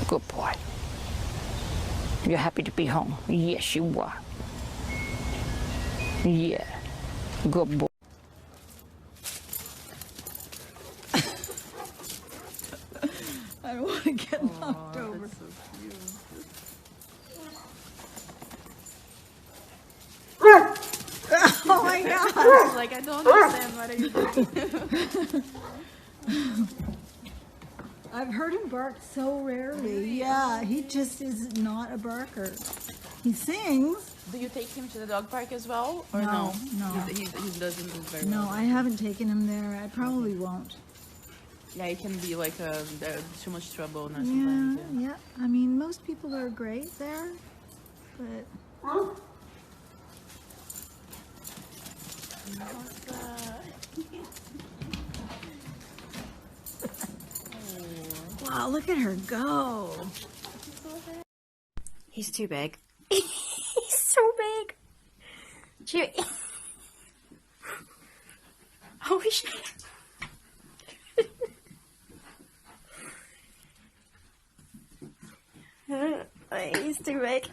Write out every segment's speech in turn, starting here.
Good boy. You're happy to be home? Yes, you are. Yeah. Good boy. I don't want to get knocked over. That's so cute. Oh my God! Like, I don't understand what are you doing. I've heard him bark so rarely. Yeah, he just is not a barker. He sings. Do you take him to the dog park as well? Or No. He doesn't do very No, well. I haven't taken him there. I probably won't. Yeah, it can be like too much trouble. Yeah, Sometimes, yeah. I mean, most people are great there, but wow, look at her go. He's too big. He's so big. Oh, he's too big.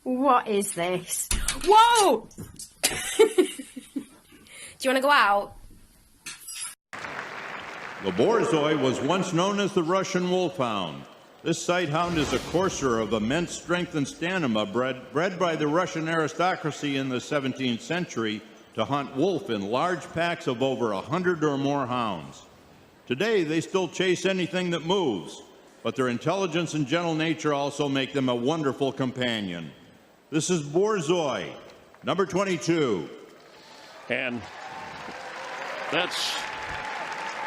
What is this? Whoa! Do you want to go out? The Borzoi was once known as the Russian wolfhound. This sighthound is a courser of immense strength and stamina bred by the Russian aristocracy in the 17th century to hunt wolf in large packs of over 100 or more hounds. Today, they still chase anything that moves, but their intelligence and gentle nature also make them a wonderful companion. This is Borzoi, number 22. And that's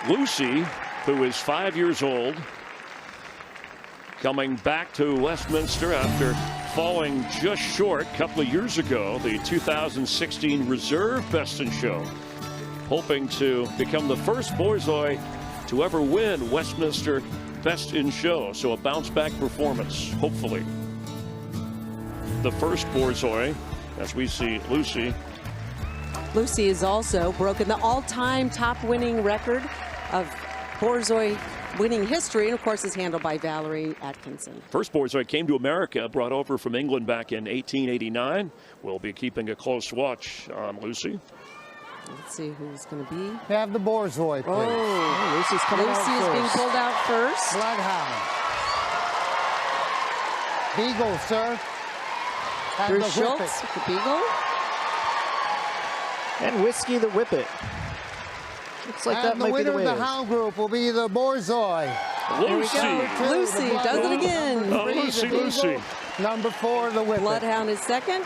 Lucy, who is 5 years old, coming back to Westminster after falling just short a couple of years ago, the 2016 Reserve Best in Show, hoping to become the first Borzoi to ever win Westminster Best in Show. So a bounce-back performance, hopefully. The first Borzoi, as we see Lucy. Lucy has also broken the all-time top winning record of Borzoi winning history, and of course is handled by Valerie Atkinson. First Borzoi came to America, brought over from England back in 1889. We'll be keeping a close watch on Lucy. Let's see who's going to be. Have the Borzoi, please. Oh, Lucy's coming Lucy out is being first. pulled out first. Bloodhound. Beagle, sir. And Bruce the Whippet. Schultz with the Beagle. And Whiskey the Whippet. Looks like that And the might be winner the of the wave. hound group will be the Borzoi. Lucy. Lucy does it again. Oh, Lucy, Lucy. Number 4, the Whippet. Bloodhound is second.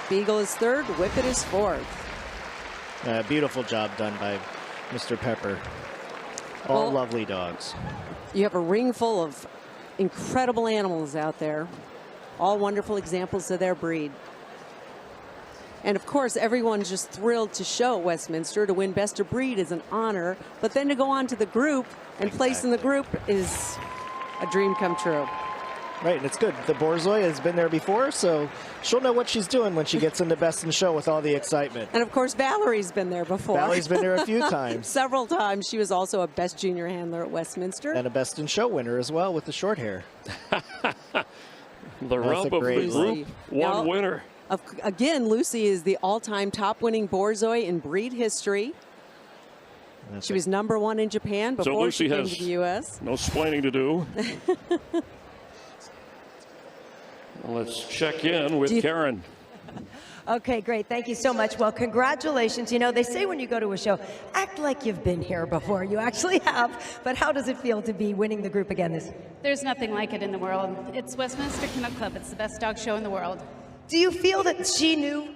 Beagle is third. Whippet is fourth. Beautiful job done by Mr. Pepper. All Well, lovely dogs. You have a ring full of incredible animals out there. All wonderful examples of their breed. And of course, everyone's just thrilled to show at Westminster. To win Best of Breed is an honor, but then to go on to the group and place in the group is a dream come true. Right, and it's good. The Borzoi has been there before, so she'll know what she's doing when she gets into Best in Show with all the excitement. And of course, Valerie's been there before. Valerie's been there a few times. Several times. She was also a Best Junior Handler at Westminster. And a Best in Show winner as well with the short hair. The rump of the group, one winner. Again, Lucy is the all-time top-winning Borzoi in breed history. She was number 1 in Japan before she came to the U.S. No splaining to do. Let's check in with Karen. Okay, great. Thank you so much. Well, congratulations. You know, they say when you go to a show, act like you've been here before. You actually have. But how does it feel to be winning the group again this year? There's nothing like it in the world. It's Westminster Kennel Club. It's the best dog show in the world. Do you feel that she knew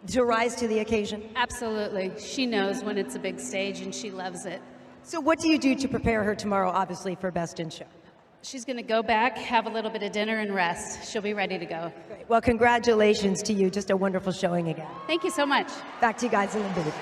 to rise to the occasion? Absolutely. She knows when it's a big stage, and she loves it. So what do you do to prepare her tomorrow, obviously, for Best in Show? She's going to go back, have a little bit of dinner, and rest. She'll be ready to go. Great. Well, congratulations to you. Just a wonderful showing again. Thank you so much. Back to you guys in the booth.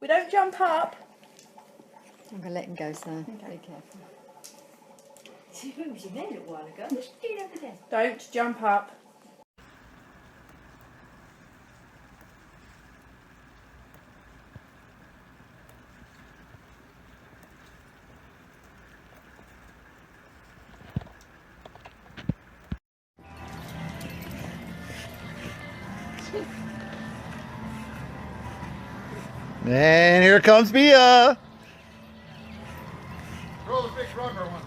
We don't jump up. I'm going to let him go, sir. Be careful. She was in there a little while ago. What's she doing over there? Don't jump up. And here comes Mia. Throw the big rubber one.